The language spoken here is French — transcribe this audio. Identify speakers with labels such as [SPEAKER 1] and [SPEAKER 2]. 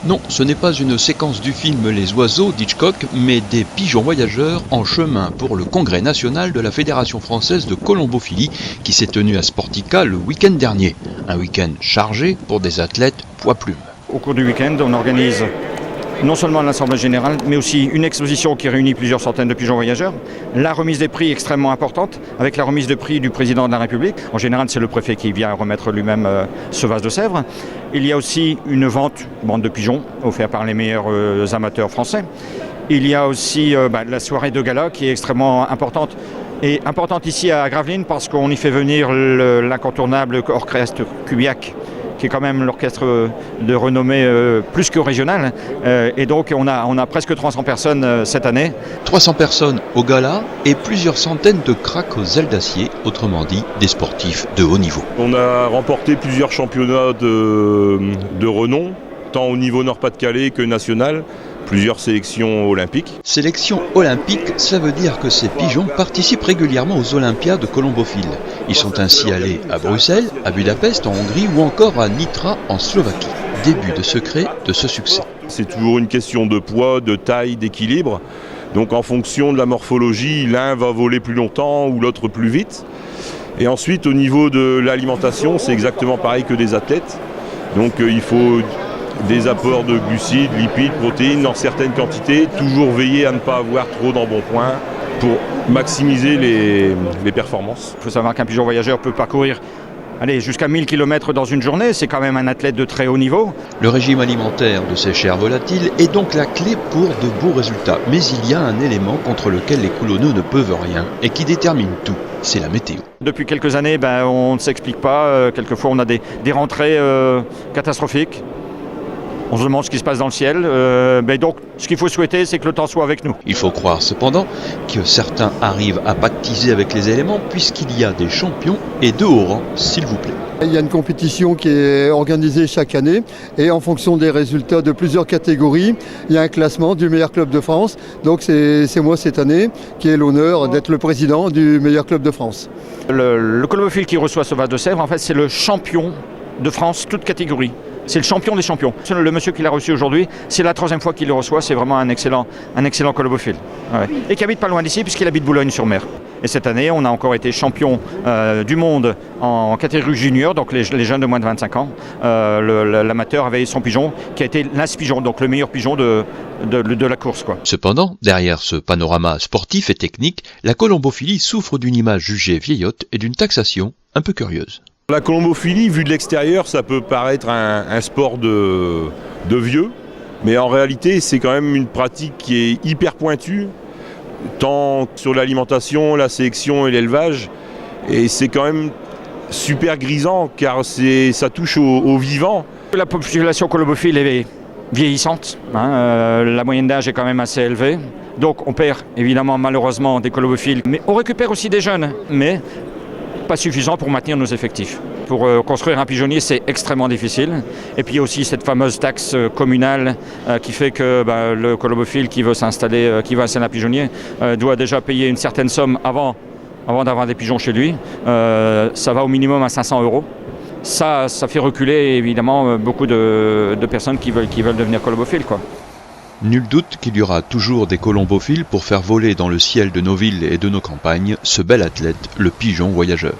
[SPEAKER 1] Non, ce n'est pas une séquence du film Les Oiseaux d'Hitchcock, mais des pigeons voyageurs en chemin pour le congrès national de la Fédération française de colombophilie qui s'est tenu à Sportica le week-end dernier. Un week-end chargé pour des athlètes poids-plumes.
[SPEAKER 2] Au cours du week-end, on organise non seulement l'Assemblée générale, mais aussi une exposition qui réunit plusieurs centaines de pigeons voyageurs, la remise des prix extrêmement importante, avec la remise de prix du président de la République. En général, c'est le préfet qui vient remettre lui-même ce vase de Sèvres. Il y a aussi une vente de pigeons offerte par les meilleurs amateurs français. Il y a aussi la soirée de gala qui est extrêmement importante. Et importante ici à Gravelines parce qu'on y fait venir l'incontournable orchestre Kubiak, qui est quand même l'orchestre de renommée plus que régionale. Et donc on a presque 300 personnes cette année.
[SPEAKER 1] 300 personnes au gala et plusieurs centaines de cracks aux ailes d'acier, autrement dit des sportifs de haut niveau.
[SPEAKER 3] On a remporté plusieurs championnats de renom, tant au niveau Nord-Pas-de-Calais que national. Plusieurs sélections olympiques.
[SPEAKER 1] Sélection olympique, ça veut dire que ces pigeons participent régulièrement aux Olympiades colombophiles. Ils sont ainsi allés à Bruxelles, à Budapest en Hongrie ou encore à Nitra en Slovaquie. Début de secret de ce succès.
[SPEAKER 3] C'est toujours une question de poids, de taille, d'équilibre. Donc en fonction de la morphologie, l'un va voler plus longtemps ou l'autre plus vite. Et ensuite au niveau de l'alimentation, c'est exactement pareil que des athlètes. Donc il faut des apports de glucides, lipides, protéines dans certaines quantités, toujours veiller à ne pas avoir trop d'embonpoint pour maximiser les performances.
[SPEAKER 2] Il faut savoir qu'un pigeon voyageur peut parcourir jusqu'à 1000 km dans une journée, c'est quand même un athlète de très haut niveau.
[SPEAKER 1] Le régime alimentaire de ces chairs volatiles est donc la clé pour de beaux résultats. Mais il y a un élément contre lequel les coulonneux ne peuvent rien et qui détermine tout, c'est la météo.
[SPEAKER 2] Depuis quelques années, on ne s'explique pas, quelquefois on a des rentrées catastrophiques. On se demande ce qui se passe dans le ciel. Donc, ce qu'il faut souhaiter, c'est que le temps soit avec nous.
[SPEAKER 1] Il faut croire cependant que certains arrivent à pactiser avec les éléments puisqu'il y a des champions et de haut rang, s'il vous plaît.
[SPEAKER 4] Il y a une compétition qui est organisée chaque année et en fonction des résultats de plusieurs catégories, il y a un classement du meilleur club de France. Donc c'est moi cette année qui ai l'honneur d'être le président du meilleur club de France.
[SPEAKER 2] Le colobophile qui reçoit ce vase de Sèvres, en fait, c'est le champion de France, toute catégorie. C'est le champion des champions. Le monsieur qui l'a reçu aujourd'hui, c'est la 3e fois qu'il le reçoit. C'est vraiment un excellent colobophile. Ouais. Et qui habite pas loin d'ici puisqu'il habite Boulogne-sur-Mer. Et cette année, on a encore été champion du monde en catégorie junior, donc les jeunes de moins de 25 ans. L'amateur avait son pigeon qui a été l'As-Pigeon, donc le meilleur pigeon de la course, quoi.
[SPEAKER 1] Cependant, derrière ce panorama sportif et technique, la colombophilie souffre d'une image jugée vieillotte et d'une taxation un peu curieuse.
[SPEAKER 3] La colombophilie, vue de l'extérieur, ça peut paraître un sport de vieux, mais en réalité, c'est quand même une pratique qui est hyper pointue, tant sur l'alimentation, la sélection et l'élevage. Et c'est quand même super grisant, car ça touche au vivant.
[SPEAKER 2] La population colobophile est vieillissante, la moyenne d'âge est quand même assez élevée. Donc on perd évidemment malheureusement des colobophiles, mais on récupère aussi des jeunes, mais pas suffisant pour maintenir nos effectifs. Pour construire un pigeonnier, c'est extrêmement difficile. Et puis il y a aussi cette fameuse taxe communale qui fait que le colobophile qui veut s'installer, qui va installer un pigeonnier, doit déjà payer une certaine somme avant d'avoir des pigeons chez lui. Ça va au minimum à 500 €. Ça fait reculer évidemment beaucoup de personnes qui veulent devenir colobophiles, quoi.
[SPEAKER 1] Nul doute qu'il y aura toujours des colombophiles pour faire voler dans le ciel de nos villes et de nos campagnes ce bel athlète, le pigeon voyageur.